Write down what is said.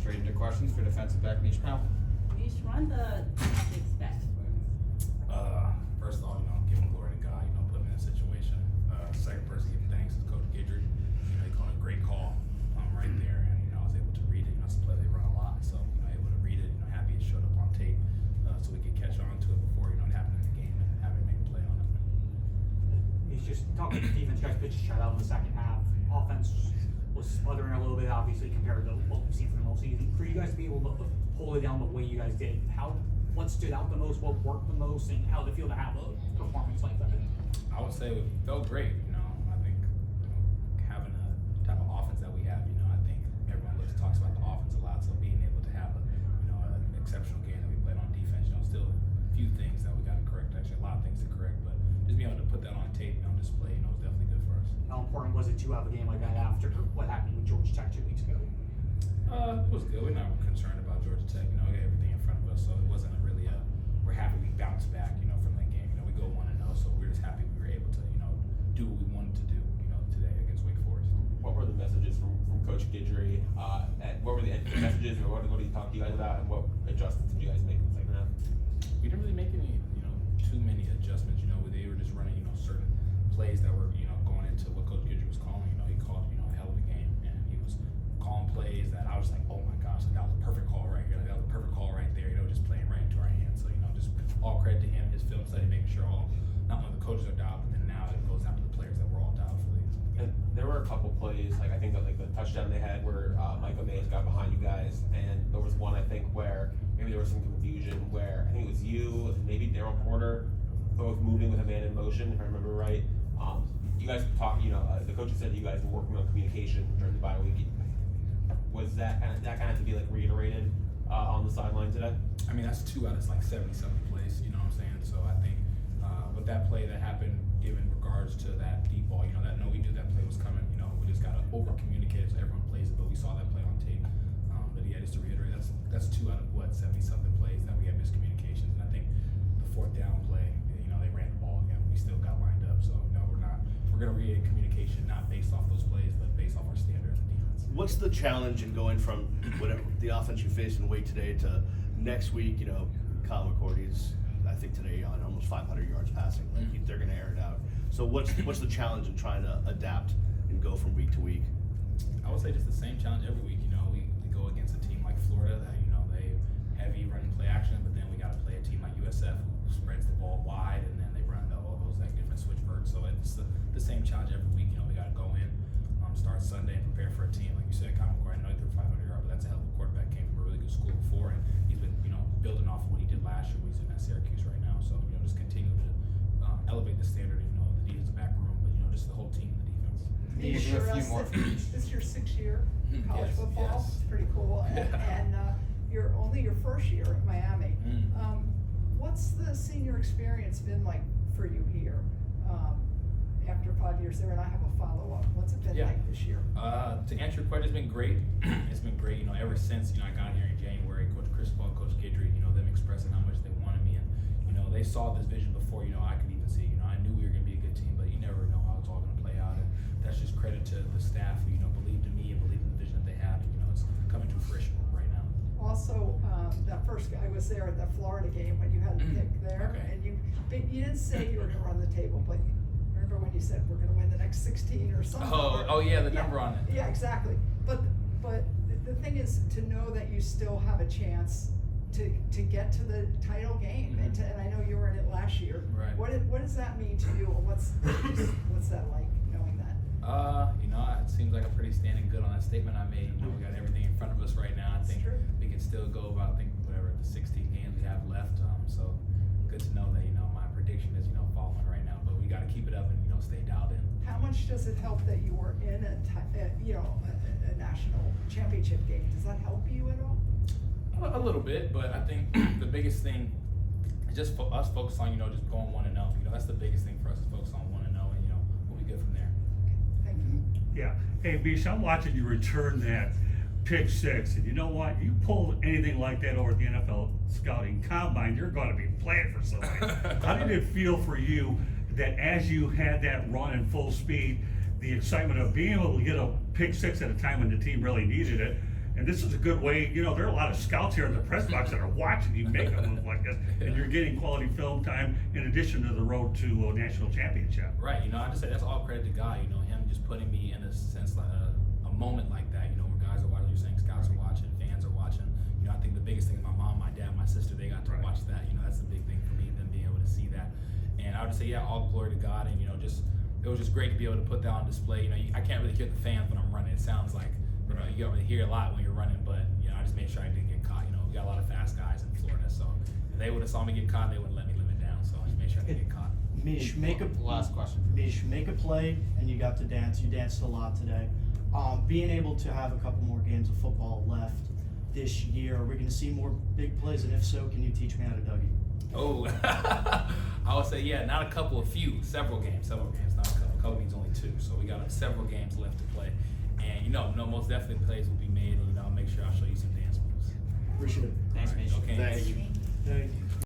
straight into questions for defensive back Mishael Powell. Mish, run the topics back for me. First of all, giving glory to God, put him in a situation. Second person, giving thanks is Coach Guidry. He called a great call right there, and I was able to read it. It's a play they run a lot, so able to read it. Happy it showed up on tape, so we could catch on to it before it happened in the game and have it make a play on it. He's just talking to defense. You guys pitched a shutout in the second half. Offense was sputtering a little bit, obviously, compared to what we've seen for the most season. For you guys to be able to hold it down the way you guys did, what stood out the most, what worked the most, and how did it feel to have a performance like that? I would say it felt great. I think having a type of offense that we have, I think everyone talks about the offense a lot. So being able to have an exceptional game that we played on defense, still a few things that we got to correct. Actually, a lot of things to correct, but just being able to put that on tape and on display, was definitely good for us. How important was it to have a game like that after what happened with Georgia Tech 2 weeks ago? It was good. We're not concerned about Georgia Tech. We got everything in front of us, so it wasn't really we're happy we bounced back, from that game. We go 1-0, so we're just happy we were able to, do what we wanted to do, today against Wake Forest. What were the messages from Coach Guidry? And what were the messages, or what did he talk to you guys about, and what adjustments did you guys make in the second half? We didn't really make any, too many adjustments. They were just running, certain plays that were, going into what Coach Guidry was calling. He called, a hell of a game, and he was calling plays that I was like, oh my gosh, that was a perfect call right here. That was a perfect call right there. Just playing right into our hands. So, just all credit to him, his film study, making sure not only the coaches are dialed, but then now it goes down to the players that we're all dialed for these. And there were a couple plays, I think the touchdown they had where Michael Mays got behind you guys, and there was one I think where maybe there was some confusion where I think it was you, maybe Daryl Porter, both moving with a man in motion, if I remember right. You guys talked, the coaches said you guys were working on communication during the bye week. Was that kind of to be reiterated on the sideline today? I mean, that's 2 out of 70-something plays, you know what I'm saying? So I think with that play that happened, given regards to that deep ball, we knew that play was coming, we just got to over-communicate so everyone plays it, but we saw that play on tape. But yeah, just to reiterate, that's 2 out of 70-something plays that we had miscommunications. And I think the 4th down play, they ran the ball again. We still got lined up, so we're going to reiterate communication, not based off those plays, but based off our standards of defense. What's the challenge in going from whatever the offense you faced in Wake today to next week? Kyle McCourty's, I think today on almost 500 yards passing. They're going to air it out. So what's the challenge in trying to adapt and go from week to week? I would say just the same challenge every week. We go against a team like Florida that they heavy running play action, but then we got to play a team like USF who spreads the ball wide, and then they run all those different switch verts. So it's the same challenge every week. We got to go in, start Sunday and prepare for a team like you said. Kyle McCourty, I know he threw 500 yards, but that's a hell of a quarterback. Came from a really good school before, and he's been building off of what he did last year when he's in that Syracuse right now. So just continue to elevate the standard of the defensive back room, but just the whole team in the defense. This is your 6th year in college Yes, football. yes. It's pretty cool. And you're only your 1st year at Miami. What's the senior experience been like for you here after 5 years there? And I have a follow-up. What's it been like this year? To answer your question, it's been great. It's been great. Ever since I got here in January, Coach Cristobal and Coach Guidry, them expressing how much they wanted me, and they saw this vision before I could even see. I knew we were going to be a good team, but you never know how it's all going to play out, and that's just credit to the staff who believed in me and believed in the vision that they had. It's coming to fruition right now. Also, that first I was there at that Florida game when you had the pick there, Okay. and you didn't say you were going to run the table, but remember when you said we're going to win the next 16 or something? Oh yeah, the number on it. Yeah, exactly. But the thing is to know that you still have a chance to get to the title game, and I know you were in it last year. Right. What does that mean to you, and what's that like knowing that? It seems like I'm pretty standing good on that statement I made. We got everything in front of us right now. I think true. we can still go about the 16 games we have left. So good to know that my prediction is following right now, but we got to keep it up and stay dialed in. How much does it help that you were in a national championship game? Does that help you at all? A little bit, but I think the biggest thing is just for us focus on just going 1-0. That's the biggest thing for us is focus on 1-0, and we'll be good from there. Thank you. Yeah. Hey, Bish, I'm watching you return that pick 6, and you know what? You pull anything like that over at the NFL scouting combine, you're going to be playing for somebody. How did it feel for you that as you had that run in full speed, the excitement of being able to get a pick 6 at a time when the team really needed it, And this is a good way, you know, there are a lot of scouts here in the press box that are watching you make them look like this, and you're getting quality film time in addition to the road to a national championship. Right, you know, I just say that's all credit to God, you know, him just putting me in a sense like a moment like that, you know, where guys are watching, you're saying scouts are watching, fans are watching. You know, I think the biggest thing is my mom, my dad, my sister, they got to Right. watch that. You know, that's the big thing for me, them being able to see that. And I would just say, yeah, all glory to God, and you know, just it was just great to be able to put that on display. You know, I can't really hear the fans when I'm running. It sounds like, you know, you don't really hear a lot when you're running, but you know, I just made sure I didn't get caught. You know, we got a lot of fast guys in Florida, so if they would have saw me get caught, they wouldn't let me limit down. So I just made sure I didn't get caught. Mish, make a Last question. Mish, make a play, and you got to dance. You danced a lot today. Being able to have a couple more games of football left this year, are we going to see more big plays? And if so, can you teach me how to Dougie? Oh, I would say, yeah, not a couple, a few, several games, not a couple. A couple means only 2, so we got several games left to play. And you know, most definitely plays will be made, and you know, I'll make sure I'll show you some dance moves. Appreciate it. Thanks, All right, Mish. okay, Thanks. thank you. Thank you.